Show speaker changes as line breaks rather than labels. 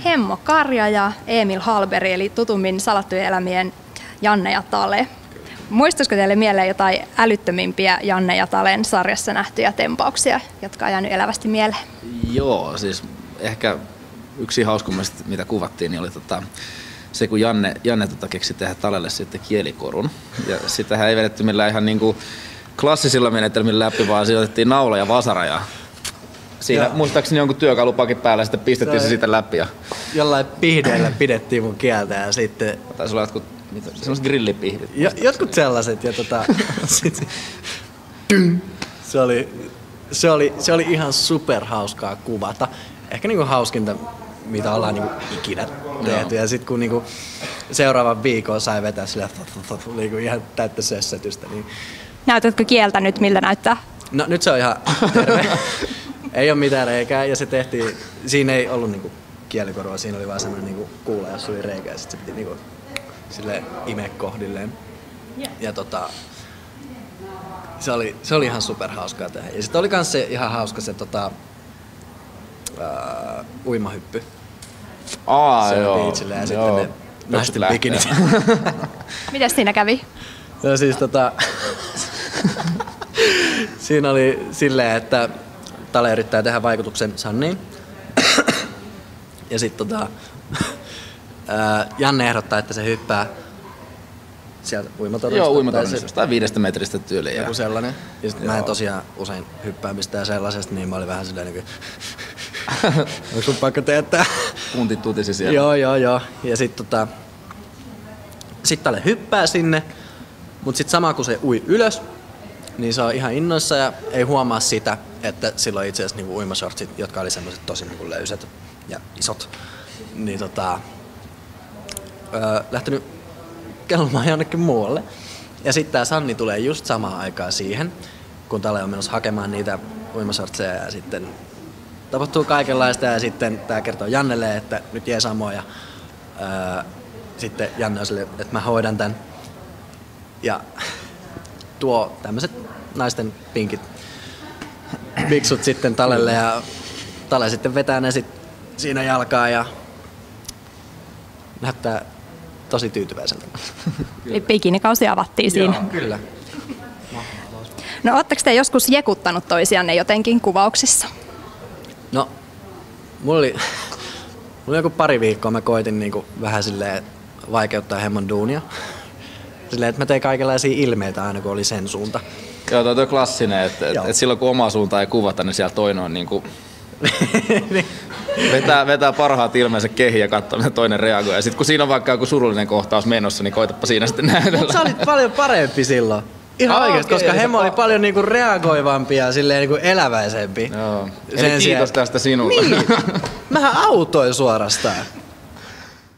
Hemmo Karja ja Emil Hallberg, eli tutummin Salattujen elämien Janne ja Tale. Muistuisiko teille mieleen jotain älyttömimpiä Janne ja Talen sarjassa nähtyjä tempauksia, jotka on jäänyt elävästi mieleen?
Joo, siis ehkä yksi hauskimmista, mitä kuvattiin, niin oli se, kun Janne keksi tehdä Talelle sitten kielikorun. Ja sitähän ei vedetty millään ihan niinku klassisilla menetelmillä läpi, vaan siinä otettiin naula ja vasara ja siinä muistaakseni jonkun työkalupakin päällä sitten pistettiin se siitä läpi. Ja
jollain pihdeillä pidettiin mun kieltä ja sitten...
Taisi olla jotkut sellaiset grillipihdit.
Jotkut sellaiset ja se oli ihan superhauskaa kuvata. Ehkä niinku hauskinta, mitä ollaan niinku ikinä tehty. Ja sit kun niinku seuraavan viikon sai vetää sillä niinku ihan täyttä sössätystä. Niin...
Näytätkö kieltä nyt, miltä näyttää?
No nyt se on ihan terve. Ei ole mitään reikää ja se tehtiin, siinä ei ollut niinku kielikorua, siinä oli vaan semmoinen niinku kuula, jossa oli reikä ja sit se piti niinku silleen imeä kohdilleen. Ja se oli ihan superhauskaa tehdä. Ja sit oli kans se ihan hauska se uimahyppy.
Joo.
Beachille ja sitten ne naisten bikinit.
Mites siinä kävi?
No siis siinä oli silleen, että Tale yrittää tehdä vaikutuksen Sanniin. Ja sit Janne ehdottaa, että se hyppää sieltä uimatornista.
Joo, uimatornista tai 5 metristä tyyliin.
Joku sellainen. Ja sit mä en tosiaan usein hyppää mistään sellaisesta, niin mä olin vähän silleen niinku... Onko sun pakko teettää?
Puntit tutisi siellä.
Joo. Ja sit sit Tale hyppää sinne, mut sit sama kun se ui ylös, niin se on ihan innoissa ja ei huomaa sitä, että sillä on itse asiassa niinku uimashortsit, jotka oli semmoiset tosi niinku löysät ja isot. Niin lähtenyt kellumaan jonnekin muualle. Ja sitten tää Sanni tulee just samaan aikaan siihen, kun Tale on menossa hakemaan niitä uimashortseja ja sitten tapahtuu kaikenlaista ja sitten tää kertoo Jannelle, että nyt jee samoin ja sitten Janne on silleen, että mä hoidan tän. Ja tuo tämmöiset naisten pinkit biksut sitten Talelle ja Tale sitten vetää ne siinä jalkaa ja näyttää tosi tyytyväiseltä.
Eli bikinikausi avattiin siinä.
Joo, kyllä.
No ootteko te joskus jekuttanut toisianne jotenkin kuvauksissa?
No, mulla oli joku pari viikkoa, mä koitin niinku vähän silleen vaikeuttaa hemmon duunia. Silleen, että mä tein kaikenlaisia ilmeitä aina, kun oli sen suunta.
Joo, toi on klassinen, että silloin kun oma suunta ei kuvata, niin siellä toinen on niinku... vetää parhaat ilmeensä kehiin ja katsoo, miten toinen reagoi. Ja sit kun siinä on vaikka joku surullinen kohtaus menossa, niin koitapa siinä sitten näytellä.
Mut sä olit paljon parempi silloin. Ihan oikeesti, koska hemmo oli paljon niinku reagoivampi ja silleen niinku eläväisempi.
Joo. Eli kiitos tästä sinulle.
Niin. Mähän autoin suorastaan.